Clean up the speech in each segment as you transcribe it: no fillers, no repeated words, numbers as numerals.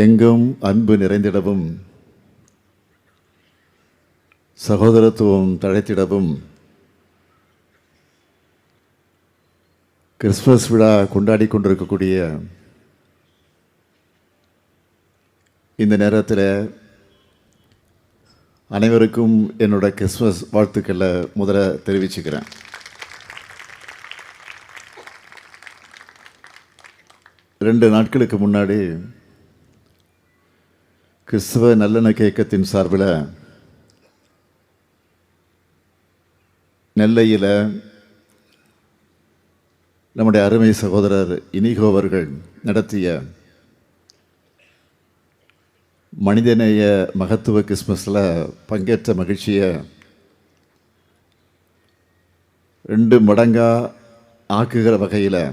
எங்கும் அன்பு நிறைந்திடவும் சகோதரத்துவம் தழைத்திடவும் கிறிஸ்மஸ் விழா கொண்டாடி கொண்டிருக்கக்கூடிய இந்த நேரத்தில் அனைவருக்கும் என்னோட கிறிஸ்மஸ் வாழ்த்துக்களை முதல்ல தெரிவிச்சுக்கிறேன். ரெண்டு நாட்களுக்கு முன்னாடி கிறிஸ்தவ நல்லெண்ணக்க இயக்கத்தின் சார்பில் நெல்லையில் நம்முடைய அருமை சகோதரர் இனிகோ அவர்கள் நடத்திய மனிதநேய மகத்துவ கிறிஸ்மஸில் பங்கேற்ற மகிழ்ச்சியை 2 மடங்காக ஆக்குகிற வகையில்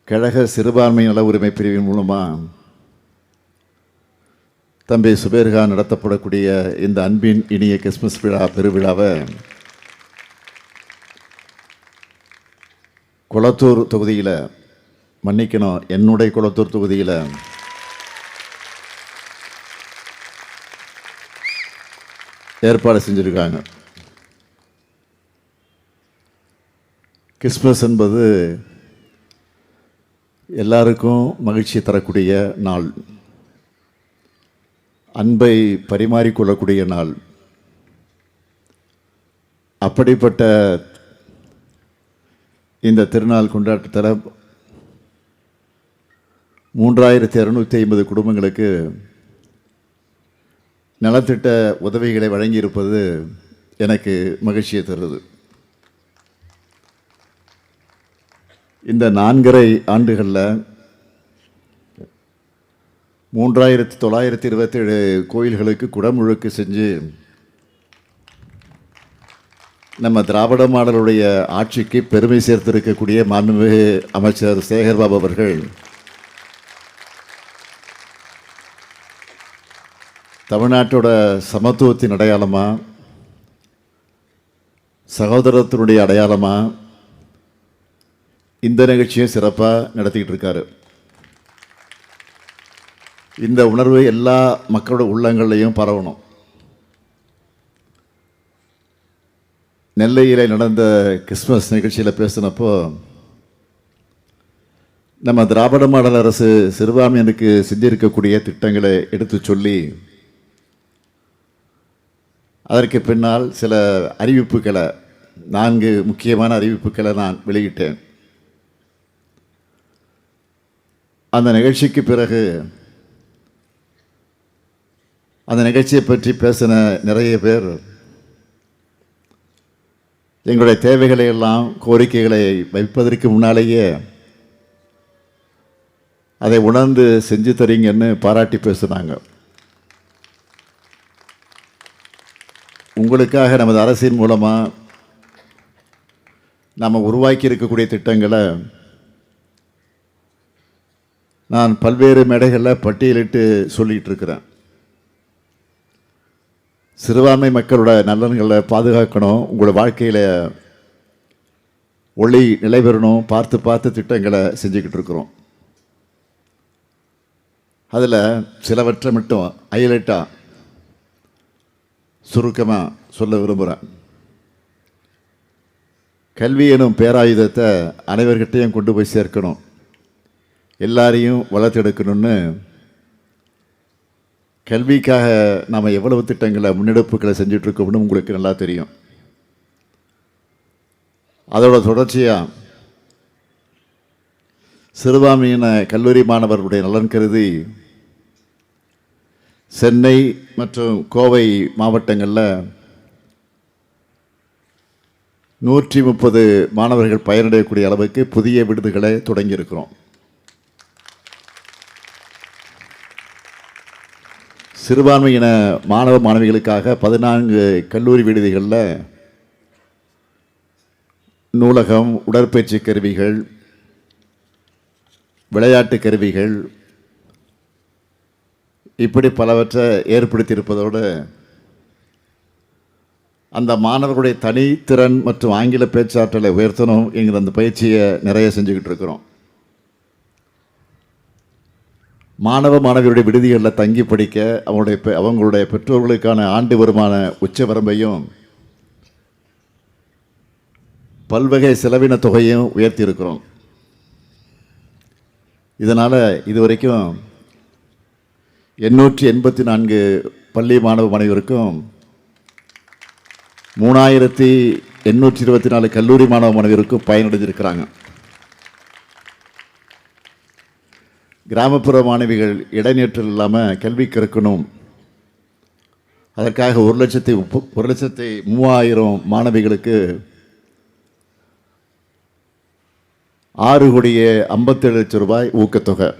கழக சிறுபான்மை நல உரிமை பிரிவின் மூலமாக தம்பி சுபேர்கான் நடத்தப்படக்கூடிய இந்த அன்பின் இனிய கிறிஸ்மஸ் விழா பெருவிழாவை கொளத்தூர் தொகுதியில், மன்னிக்கணும், என்னுடைய கொளத்தூர் தொகுதியில் ஏற்பாடு செஞ்சுருக்காங்க. கிறிஸ்மஸ் என்பது எல்லாருக்கும் மகிழ்ச்சி தரக்கூடிய நாள், அன்பை பரிமாறிக்கொள்ளக்கூடிய நாள். அப்படிப்பட்ட இந்த திருநாள் கொண்டாட்டத்தில் 3250 குடும்பங்களுக்கு நலத்திட்ட உதவிகளை வழங்கியிருப்பது எனக்கு மகிழ்ச்சியை தருது. இந்த 4.5 ஆண்டுகளில் 3927 கோயில்களுக்கு குடமுழுக்கு செஞ்சு நம்ம திராவிட மாடலுடைய ஆட்சிக்கு பெருமை சேர்த்திருக்கக்கூடிய மாண்புமிகு அமைச்சர் சேகர்பாபு அவர்கள் தமிழ்நாட்டோட சமத்துவத்தின் அடையாளமாக, சகோதரத்தினுடைய அடையாளமாக இந்த நிகழ்ச்சியை சிறப்பாக நடத்திக்கிட்டு இருக்காரு. இந்த உணர்வு எல்லா மக்களோட உள்ளங்கள்லையும் பரவணும். நெல்லையில் நடந்த கிறிஸ்மஸ் நிகழ்ச்சியில் பேசினப்போ நம்ம திராவிட மாடல் அரசு சிறுபான்மையினருக்கு செஞ்சிருக்கக்கூடிய திட்டங்களை எடுத்து சொல்லி அதற்கு பின்னால் சில அறிவிப்புகளை, 4 முக்கியமான அறிவிப்புகளை நான் வெளியிட்டேன். அந்த நிகழ்ச்சிக்கு பிறகு அந்த நிகழ்ச்சியை பற்றி பேசின நிறைய பேர் எங்களுடைய தேவைகளை எல்லாம், கோரிக்கைகளை வைப்பதற்கு முன்னாலேயே அதை உணர்ந்து செஞ்சு தரீங்கன்னு பாராட்டி பேசுனாங்க. உங்களுக்காக நமது அரசின் மூலமாக நாம் உருவாக்கி இருக்கக்கூடிய திட்டங்களை நான் பல்வேறு மேடைகளில் பட்டியலிட்டு சொல்லிகிட்டு இருக்கிறேன். சிறுபான்மை மக்களோட நலன்களை பாதுகாக்கணும், உங்களோட வாழ்க்கையில் ஒளி நிலை பெறணும், பார்த்து திட்டங்களை செஞ்சுக்கிட்டு இருக்கிறோம். அதில் சிலவற்றை மட்டும் ஹைலைட்டாக சுருக்கமாக சொல்ல விரும்புகிறேன். கல்வி எனும் பேராயுதத்தை அனைவர்கிட்டையும் கொண்டு போய் சேர்க்கணும், எல்லாரையும் வளர்த்தெடுக்கணும்னு கல்விக்காக நாம் எவ்வளவு திட்டங்களை, முன்னெடுப்புகளை செஞ்சிட்ருக்கோம்னு உங்களுக்கு நல்லா தெரியும். அதோட தொடர்ச்சியாக சிறுபான்மையின கல்லூரி மாணவர்களுடைய நலன் கருதி சென்னை மற்றும் கோவை மாவட்டங்களில் 130 மாணவர்கள் பயனடையக்கூடிய அளவுக்கு புதிய விடுதிகளை தொடங்கியிருக்கிறோம். சிறுபான்மையின மாணவ மாணவிகளுக்காக 14 கல்லூரி விடுதிகளில் நூலகம், உடற்பயிற்சி கருவிகள், விளையாட்டு கருவிகள் இப்படி பலவற்றை ஏற்படுத்தியிருப்பதோடு அந்த மாணவர்களுடைய தனித்திறன் மற்றும் ஆங்கில பேச்சாற்றலை உயர்த்தணும் என்கிற அந்த பயிற்சியை நிறைய செஞ்சுக்கிட்டு இருக்கிறோம். மாணவ மாணவியருடைய விடுதிகளில் தங்கி படிக்க அவங்களுடைய பெற்றோர்களுக்கான ஆண்டு வருமான உச்ச வரம்பையும் பல்வகை செலவின தொகையும் உயர்த்தி இருக்கிறோம். இதனால் இதுவரைக்கும் 884 பள்ளி மாணவ மாணவியருக்கும் 3824 கல்லூரி மாணவ மாணவியருக்கும் பயனடைஞ்சிருக்கிறாங்க. கிராமப்புற மாணவிகள் இடைநிற்றல் இல்லாமல் கல்வி கற்கணும், அதற்காக 1,03,000 மாணவிகளுக்கு 6,57,00,000 ரூபாய் ஊக்கத்தொகை.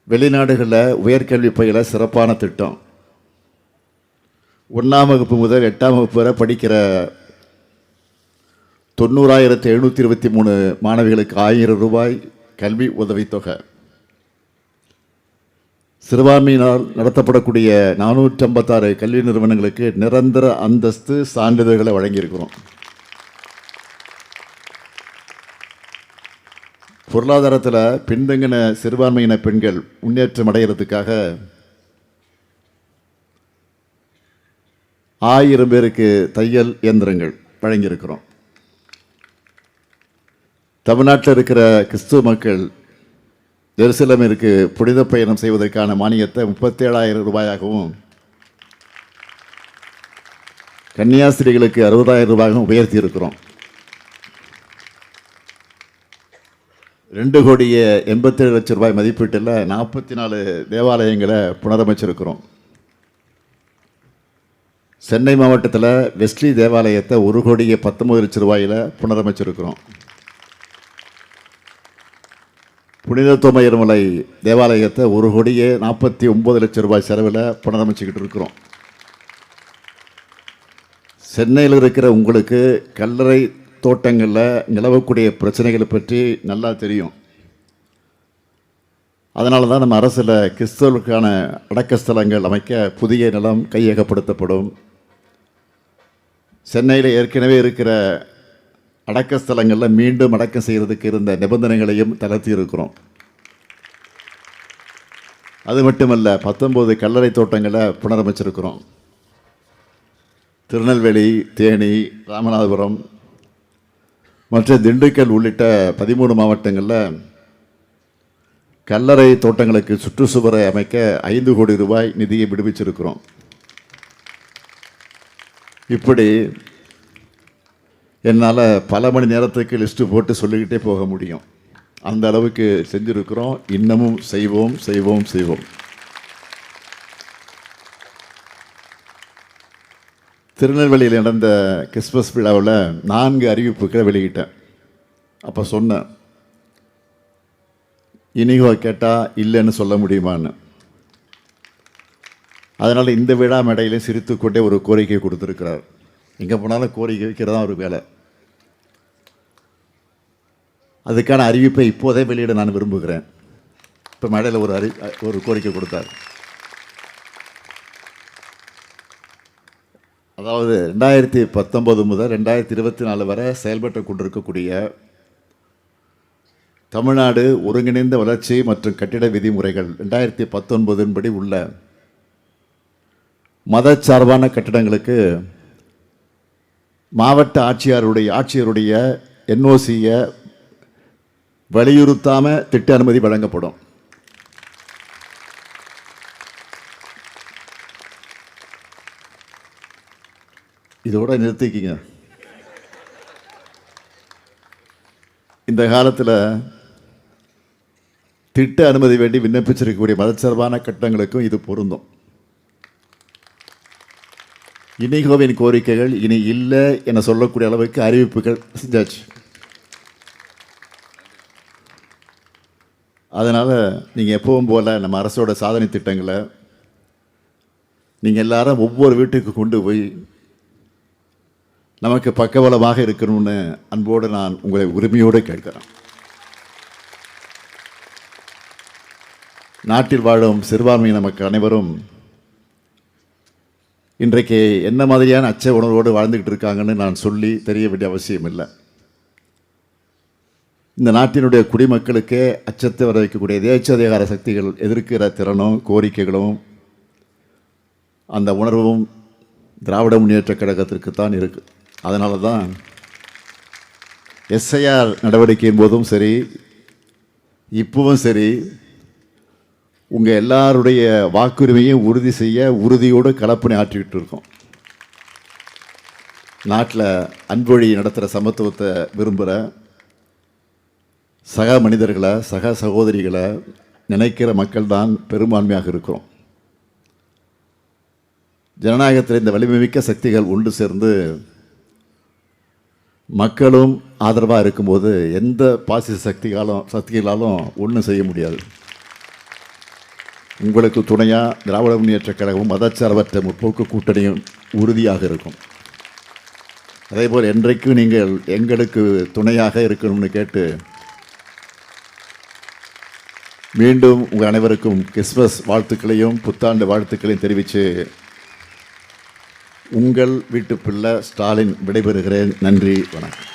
வெளிநாடுகளில் உயர்கல்வி பயில சிறப்பான திட்டம். 1ஆம் வகுப்பு முதல் 8ஆம் வகுப்பு வரை படிக்கிற 90,723 மாணவிகளுக்கு 1000 ரூபாய் கல்வி உதவித்தொகை. சிறுபான்மையினால் நடத்தப்படக்கூடிய 456 கல்வி நிறுவனங்களுக்கு நிரந்தர அந்தஸ்து சான்றிதழ்களை வழங்கியிருக்கிறோம். பொருளாதாரத்தில் பின்தங்கின சிறுபான்மையின பெண்கள் முன்னேற்றம் அடைகிறதுக்காக 1000 பேருக்கு தையல் இயந்திரங்கள் வழங்கியிருக்கிறோம். தமிழ்நாட்டில் இருக்கிற கிறிஸ்துவ மக்கள் ஜெருசலேமிற்கு புனித பயணம் செய்வதற்கான மானியத்தை 37,000 ரூபாயாகவும், கன்னியாஸ்திரிகளுக்கு 60,000 ரூபாயும் உயர்த்தி இருக்கிறோம். 2,87,00,000 ரூபாய் மதிப்பீட்டில் 44 தேவாலயங்களை புனரமைச்சிருக்கிறோம். சென்னை மாவட்டத்தில் வெஸ்ட்லி தேவாலயத்தை 1,19,00,000 ரூபாயில் புனரமைச்சிருக்கிறோம். புனித தோமையர்மலை தேவாலயத்தை 1,49,00,000 ரூபாய் செலவில் புனரமைச்சிக்கிட்டு இருக்கிறோம். சென்னையில் இருக்கிற உங்களுக்கு கல்லறை தோட்டங்களில் நிலவக்கூடிய பிரச்சனைகளை பற்றி நல்லா தெரியும். அதனால தான் நம்ம அரசில் கிறிஸ்தவர்களுக்கான அடக்கஸ்தலங்கள் அமைக்க புதிய நிலம் கையகப்படுத்தப்படும். சென்னையில் ஏற்கனவே இருக்கிற அடக்கஸ்தலங்களில் மீண்டும் அடக்கம் செய்கிறதுக்கு இருந்த நிபந்தனைகளையும் தளர்த்தி இருக்கிறோம். அது மட்டுமல்ல, 19 கல்லறை தோட்டங்களை புனரமைச்சிருக்கிறோம். திருநெல்வேலி, தேனி, ராமநாதபுரம் மற்ற திண்டுக்கல் உள்ளிட்ட 13 மாவட்டங்களில் கல்லறை தோட்டங்களுக்கு சுற்றுச்சுவரை அமைக்க 5 கோடி ரூபாய் நிதியை விடுவிச்சிருக்கிறோம். இப்படி என்னால் பல மணி நேரத்துக்கு லிஸ்ட்டு போட்டு சொல்லிக்கிட்டே போக முடியும். அந்த அளவுக்கு செஞ்சுருக்கிறோம். இன்னமும் செய்வோம் செய்வோம் செய்வோம். திருநெல்வேலியில் நடந்த கிறிஸ்மஸ் விழாவில் 4 அறிவிப்புகளை வெளியிட்டேன். அப்போ சொன்னேன், இனிகோ கேட்டால் இல்லைன்னு சொல்ல முடியுமான்னு. அதனால் இந்த விழா மேடையிலே சிரித்துக்கொண்டே ஒரு கோரிக்கை கொடுத்துருக்கிறார். எங்கே போனாலும் கோரிக்கை வைக்கிறதா ஒரு வேலை. அதுக்கான அறிவிப்பை இப்போதே வெளியிட நான் விரும்புகிறேன். இப்போ மேடையில் ஒரு கோரிக்கை கொடுத்தார். அதாவது 2019 முதல் 2024 வரை செயல்பட்டு கொண்டிருக்கக்கூடிய தமிழ்நாடு ஒருங்கிணைந்த வளர்ச்சி மற்றும் கட்டிட விதிமுறைகள் 2019 படி உள்ள மதச்சார்பான கட்டிடங்களுக்கு மாவட்ட ஆட்சியருடைய என்ஓசியை வலியுறுத்தாமல் திட்ட அனுமதி வழங்கப்படும். இதோட நிறுத்திக்கிங்க. இந்த காலத்தில் திட்ட அனுமதி வேண்டி விண்ணப்பிச்சிருக்கக்கூடிய மதச்சார்பான கட்டடங்களுக்கும் இது பொருந்தும். இனிகோவின் கோரிக்கைகள் இனி இல்லை என சொல்லக்கூடிய அளவுக்கு அறிவிப்புகள் செஞ்சாச்சு. அதனால் நீங்கள் எப்பவும் போல் நம்ம அரசோட சாதனை திட்டங்களை நீங்கள் எல்லாரும் ஒவ்வொரு வீட்டுக்கு கொண்டு போய் நமக்கு பக்கபலமாக இருக்கணும்னு அன்போடு நான் உங்களை உரிமையோடு கேட்கிறேன். நாட்டில் வாழும் சிறுபான்மை நமக்கு அனைவரும் இன்றைக்கு என்ன மாதிரியான அச்ச உணர்வோடு வாழ்ந்துக்கிட்டு இருக்காங்கன்னு நான் சொல்லி தெரிய வேண்டிய அவசியம் இல்லை. இந்த நாட்டினுடைய குடிமக்களுக்கே அச்சத்தை வர வைக்கக்கூடிய எதேச்ச அதிகார சக்திகள் எதிர்க்கிற திறனும் கோரிக்கைகளும் அந்த உணர்வும் திராவிட முன்னேற்றக் கழகத்திற்குத்தான் இருக்குது. அதனால தான் எஸ்ஐஆர் நடவடிக்கையின் போதும் சரி, இப்பவும் சரி, உங்கள் எல்லாருடைய வாக்குரிமையும் உறுதி செய்ய உறுதியோடு களப்பணி ஆற்றிக்கிட்டு இருக்கோம். நாட்டில் அன்பொழி நடத்துகிற சமத்துவத்தை விரும்புகிற சக மனிதர்களை, சக சகோதரிகளை நினைக்கிற மக்கள் தான் பெரும்பான்மையாக இருக்கிறோம். ஜனநாயகத்தில் இந்த வலிமைமிக்க சக்திகள் ஒன்று சேர்ந்து மக்களும் ஆதரவாக இருக்கும்போது எந்த பாசிச சக்திகளாலும் ஒன்றும் செய்ய முடியாது. உங்களுக்கு துணையாக திராவிட முன்னேற்றக் கழகமும் மதச்சார்பற்ற முற்போக்கு கூட்டணியும் உறுதியாக இருக்கும். அதேபோல் என்றைக்கும் நீங்கள் எங்களுக்கு துணையாக இருக்கணும்னு கேட்டு மீண்டும் உங்கள் அனைவருக்கும் கிறிஸ்மஸ் வாழ்த்துக்களையும் புத்தாண்டு வாழ்த்துக்களையும் தெரிவித்து உங்கள் வீட்டு பிள்ளை ஸ்டாலின் விடைபெறுகிறேன். நன்றி, வணக்கம்.